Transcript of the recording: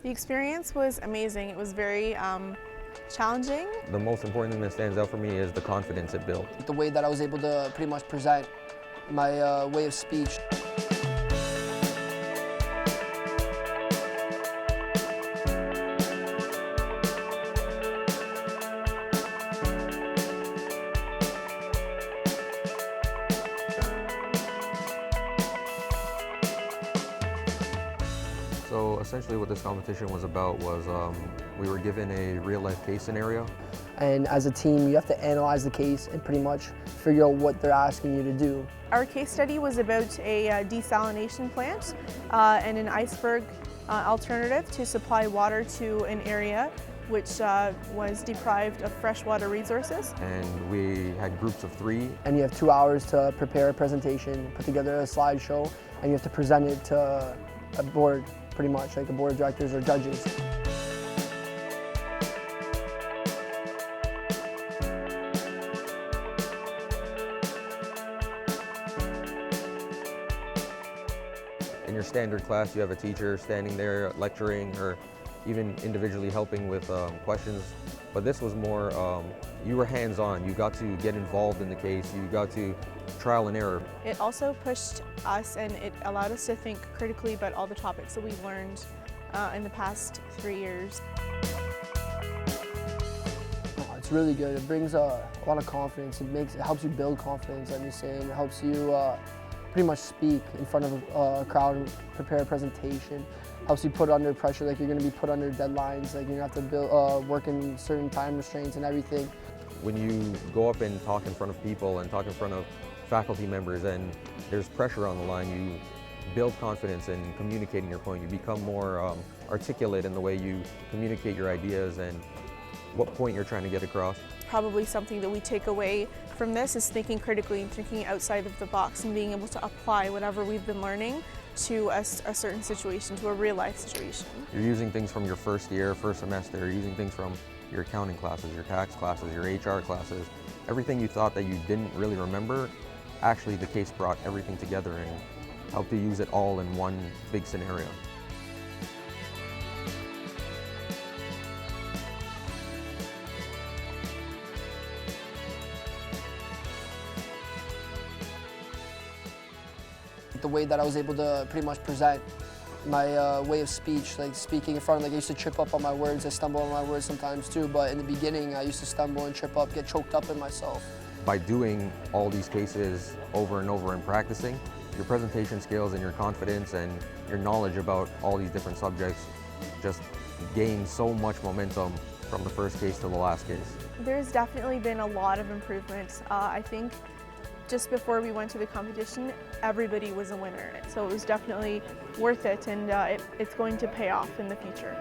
The experience was amazing. It was very challenging. The most important thing that stands out for me is the confidence it built. The way that I was able to pretty much present my way of speech. So essentially what this competition was about was we were given a real-life case scenario. And as a team, you have to analyze the case and pretty much figure out what they're asking you to do. Our case study was about a desalination plant and an iceberg alternative to supply water to an area which was deprived of freshwater resources. And we had groups of 3. And you have 2 hours to prepare a presentation, put together a slideshow, and you have to present it to a board, pretty much, like a board of directors or judges. In your standard class, you have a teacher standing there lecturing or even individually helping with questions. But this was more, you were hands-on. You got to get involved in the case. You got to trial and error. It also pushed us and it allowed us to think critically about all the topics that we've learned in the past 3 years. It's really good. It brings a lot of confidence. It helps you build confidence, I'm just saying. It helps you pretty much speak in front of a crowd and prepare a presentation. Helps you put under pressure, like you're going to be put under deadlines, like you're going to have to work in certain time restraints and everything. When you go up and talk in front of people and talk in front of faculty members and there's pressure on the line, you build confidence in communicating your point. You become more articulate in the way you communicate your ideas and what point you're trying to get across. Probably something that we take away from this is thinking critically and thinking outside of the box and being able to apply whatever we've been learning to a certain situation, to a real life situation. You're using things from your first year, first semester, you're using things from your accounting classes, your tax classes, your HR classes. Everything you thought that you didn't really remember, actually the case brought everything together and helped you use it all in one big scenario. The way that I was able to pretty much present my way of speech, like speaking in front, like I used to trip up on my words, I stumble on my words sometimes too, but in the beginning I used to stumble and trip up, get choked up in myself. By doing all these cases over and over and practicing, your presentation skills and your confidence and your knowledge about all these different subjects just gain so much momentum from the first case to the last case. There's definitely been a lot of improvement. I think just before we went to the competition, everybody was a winner. So it was definitely worth it, and it's going to pay off in the future.